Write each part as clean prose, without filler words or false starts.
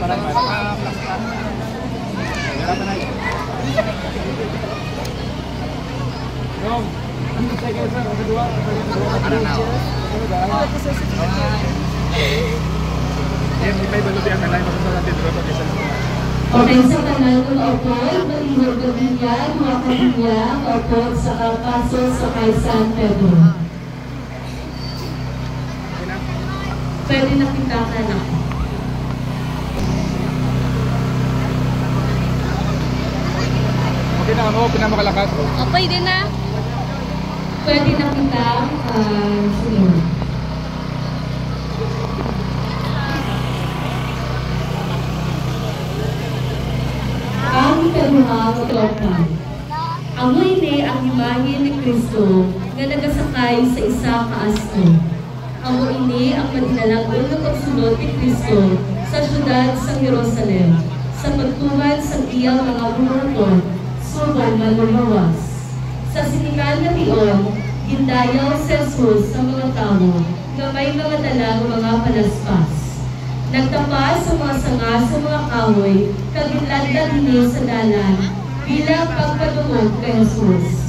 Okay, sa kanal ng Opol, Malihog Gabinya, mga Kabinya, Opol sa Paso sa kay San Pedro. Pwede na kita ka na. Okay na ano, pinamagalakas. O, pwede na. Pwede na kita, sige. Ang karuhang tropa. Amoy ni ang imahe ni Kristo na nagasakay sa isa kaasto. Amo ini ang madinalang unang pagsunod ni Kristo sa syudad sa Jerusalem, sa pagtuhan sa iyang mga bumungkod, subong malumawas. Sa siningan na tiyon, gindayaw si Jesus sa mga tao na may mga dalang mga palaspas. Nagtapas sa mga sanga sa mga kahoy, kaginlanda din sa dalan, bilang pagpadungog kay Jesus.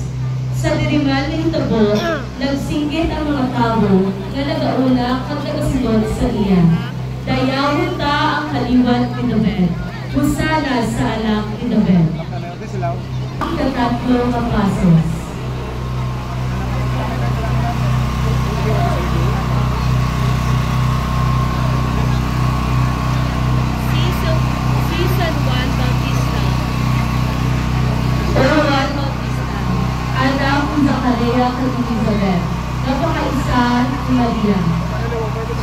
Sa diriman ng tabo, nagsinggit ang mga tao na nagauna at nagasunod sa iya. Dayawin ta ang kaliwat ni David, husana sa anak ni David. Ang katatlong kapasos. Season 1 Bautista. Juan Bautista. Anak ni Zakaria at Elizabeth, napakaisa ni Maria.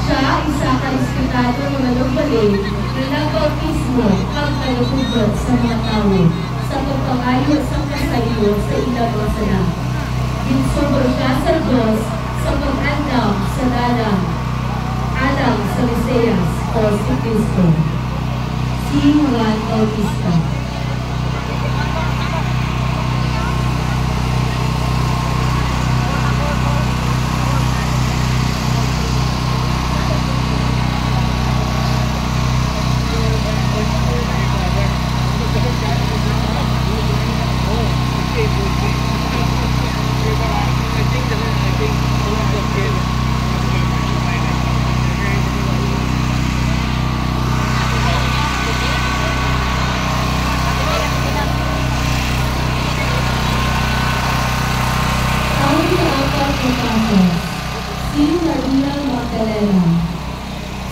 Siya isa ka-ispitado ng malugbali na nag-bautismo ang kalupugod sa mga tao sa pagpangayo sa kasayo sa ilang mga sanak. Ginsubor siya sa Diyos sa pag-andam sa dalang alang sa Mesiyas o si Kristo. Si Juan Bautista. Si Maria Magdalena.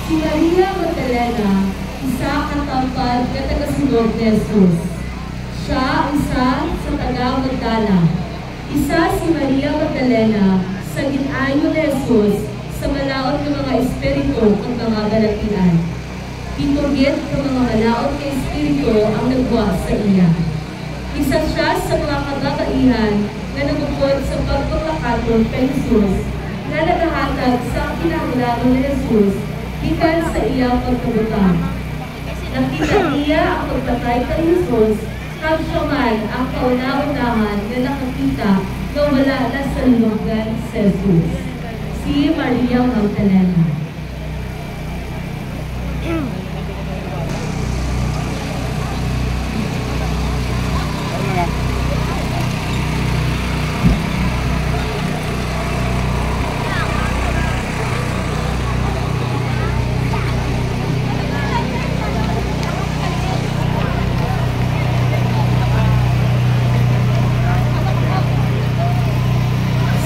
Si Maria Magdalena, isa katampad na tagasunod ni Jesus. Siya isa sa taga-Magdala. Isa si Maria Magdalena sa ginayo ni Jesus sa malaot ng mga espiritu at mga galatian. Pinugit ng mga malaot na espiritu ang nagwa sa iya. Isa siya sa mga kababaihan na nagukod sa pagpapakaton kay Jesus na naghahatag sa kinahanglan ni Jesus gikan sa iyang pagkabutan. Nakita niya ang pagpatay kay Jesus kag siya man ang kauna-unahan na nakakita na wala na sa lugar si Jesus. Si Maria Magdalena.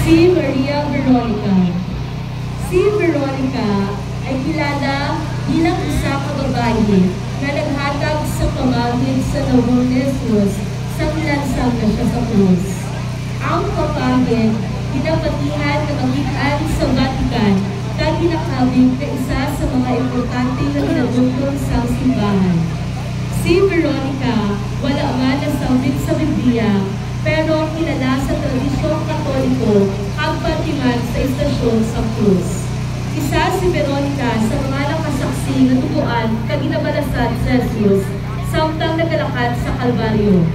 Si Maria Veronica. Si Veronica ay kilala bilang isa ka babae na naghatag sa pamangkin sa nawong ni Jesus sa kilansang na siya sa krus. Ang pamangkin, pinapatihan na magitan sa Vatican na kinakabig na isa sa mga importante na pinagutong sa simbahan. Si Veronica, wala man nasambit sa Biblia, pero kilala sa tradisyong Katoliko ang patiman sa istasyon sa krus. Isa si Veronica sa mga nakasaksi na tuguan kaginabalasan sa Jesus samtang nagalakad sa Kalbaryo.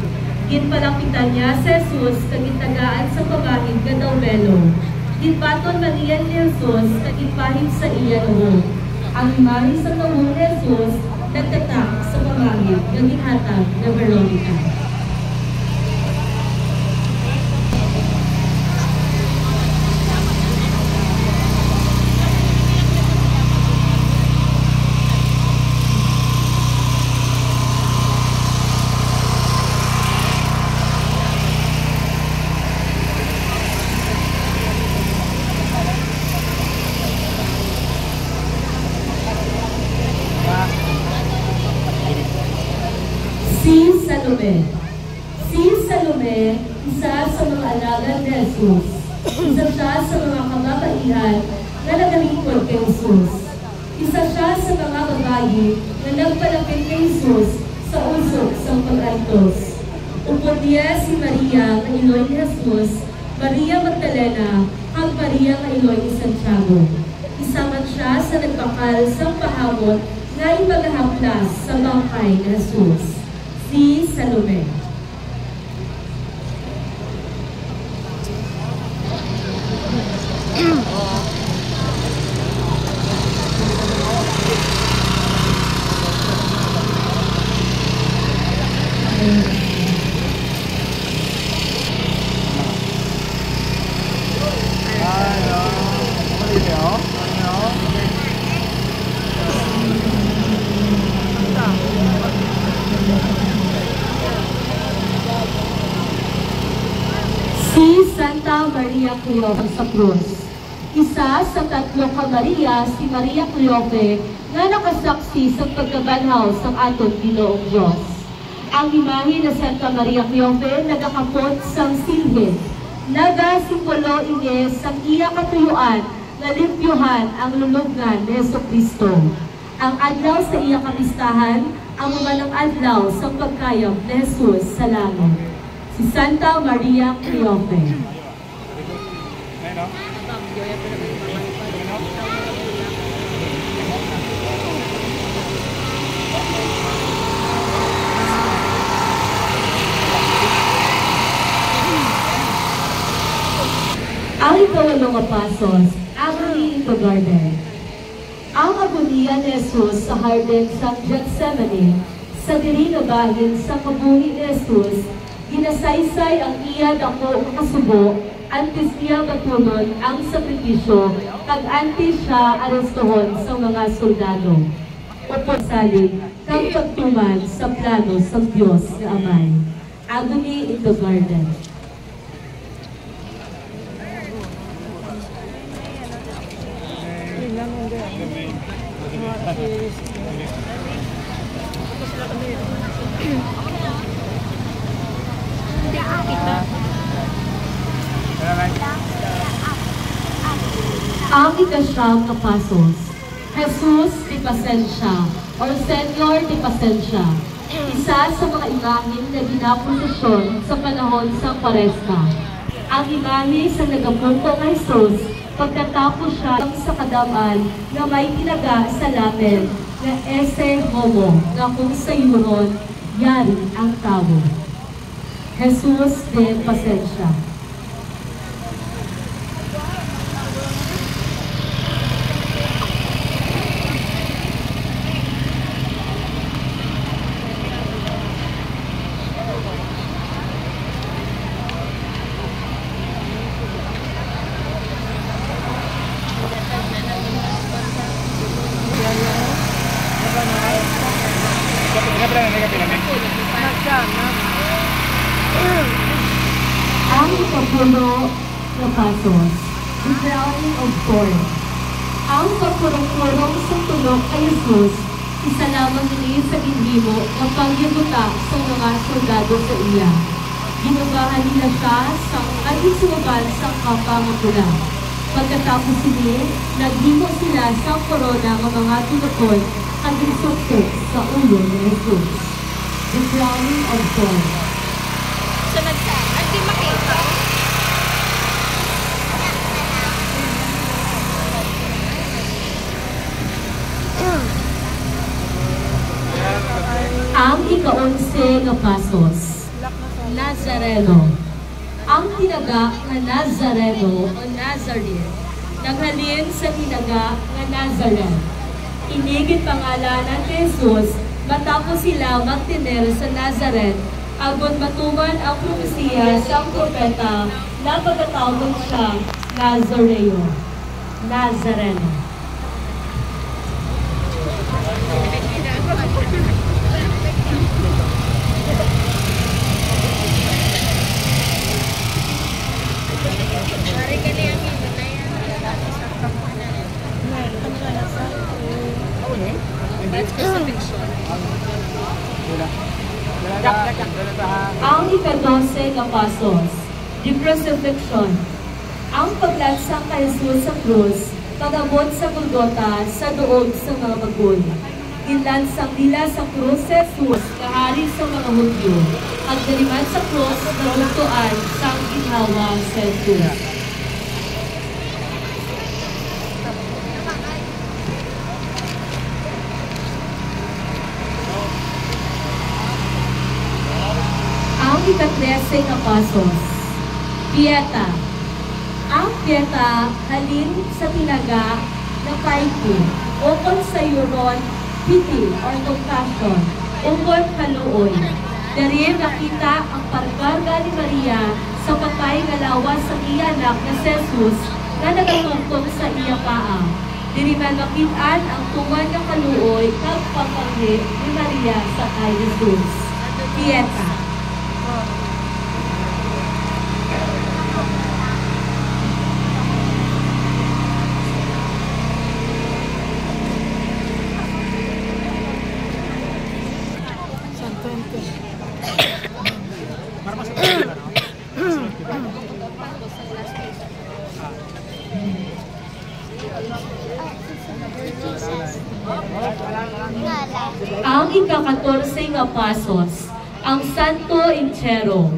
Ginpalapitan niya sa Jesus kagitagaan sa pamahid nga daw belo. Ginbaton maniyan ni Jesus kagipahid sa iya noon. Ang imahe sa noon ni Jesus nagtatak naging hatag na Veronica. Si Salome. Si Salome, isa sa mga alagad ni Jesus. Isa siya sa mga kababaihan na nagalingkod kay Jesus. Isa siya sa mga babae na nagpalapit kay Jesus sa usok sa pag-altos. Upod niya si Maria, na iloy ni Jesus, Maria Magdalena, ang Maria na iloy ni Santiago. Isamat siya sa nagpakal sa pahamot na ipagahaplas sa bangkay ni Jesus. Si Salome. Si Santa Maria Cleofe sa Cruz. Isa sa tatlo ka Maria, si Maria Cleofe, na nakasaksi sa pagkabanhaw sa aton Ginoong Diyos. Ang imahe na Santa Maria Cleofe nagakapot sang silhin. Nagasimbolo ini sang iya katuyuan na limpyuhan ang lulubngan ni Jesucristo. Ang adlaw sa iya kamistahan, ang umanang adlaw sa pagkayam ni Jesus sa langit. Si Santa Maria Cleofe. Ang ikawalong apasos, agony in the garden. Ang agoniya ni Jesus sa Harden sa Gethsemane, sa diri nga bahin sa kabuhi ni Jesus, ginasaysay ang iya dako nga kasubo, antes niya matunon ang sakripisyo, kag antes siya arestohon sa mga soldado. Upod salig, kag pagtuman sa plano sa Diyos na Amay. Agony in the garden. Ang ikasyam na pasos, Jesus de Pasensya or Senyor de Pasensya, isa sa mga imahin na ginapundasyon sa panahon sa Paresma. Ang imahe sa nagapunto ng Jesus pagkatapos siya sa kadaman na may tinaga sa Latin na ese homo na kung sa yuron, yari ang tao. Jesus de Pasensya. Ang ikapulo na pasos, the crowning of thorns. Ang pagpurong-purong sa tulog kay Jesus, isa lamang ini sa ginhimo ng pagyabuta sa mga soldado sa iya. Ginubahan nila siya sa adisuban sa kapamapula. Pagkatapos ini, naghimo sila sa korona ng mga tulukon at gisuktok sa ulo ni Jesus. The crowning of thorns. Sunod sa, hindi makita. Ang ika-11 nga pasos, Nazareno. Ang tinaga nga Nazareno o Nazareth, naghalin sa tinaga nga Nazareth. Inigit pangalanan ni Jesus, Matapos sila magtiner sa Nazareth, agod matuman ang propesiya sa propeta na pagkatawag siya Nazareo. Nazareno. Ang ika-12 na pasos, the crucifixion. Ang paglansang kay Jesus sa krus, pag-abot sa Golgota sa doog sa mga bagol. Ginlansang nila sa krus si Jesus, kahari sa mga Hudyo, at galiman sa krus na hutuan sa ginhawa sa Jesus. Ang ika-13 na pasos, Pieta. Ang Pieta halin sa tinaga na Paiku, ukol sa Euron, Piti or Compassion, ukol kaluoy. Dari nakita ang pargarga ni Maria sa patay nga lawas sa iya anak na Jesus na nagatungtong sa iya paa. Diri man makitaan ang tuman ng kaluoy kag pagpanghi ni Maria sa kay Jesus. Pieta. Ang ika-14 nga pasos, ang Santo Inchero.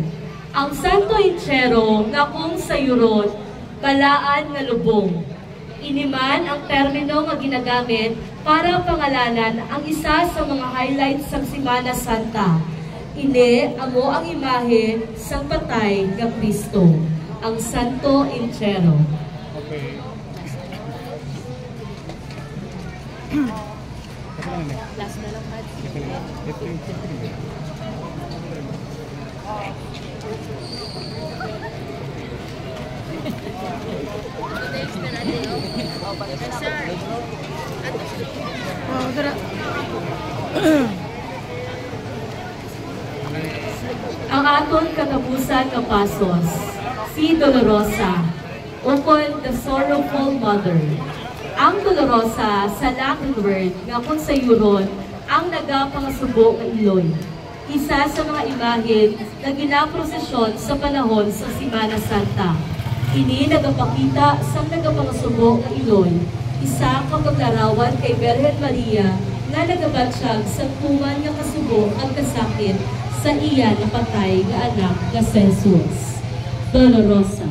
Ang Santo Inchero nga kung sa Euron, balaan nga lubong. Iniman ang termino nga ginagamit para pangalanan ang isa sa mga highlights sa Semana Santa. Ini amo ang imahe sa patay nga Kristo, ang Santo Inchero. Okay. Last na lang, Mads. Ang aton katapusan nga pasos, si Dolorosa, ukol the sorrowful mother. Ang Dolorosa sa Latin word nga kung sa Euron, ang nagapangasubo nga iloy. Isa sa mga imahen na ginaprosesyon sa panahon sa Semana Santa. Ini nagapakita sa nagapangasubo nga iloy. Isa ka paglarawan kay Birhen Maria na nagabatsyag sa tuman nga kasubo at kasakit sa iya na patay nga anak nga Jesus. Dolorosa.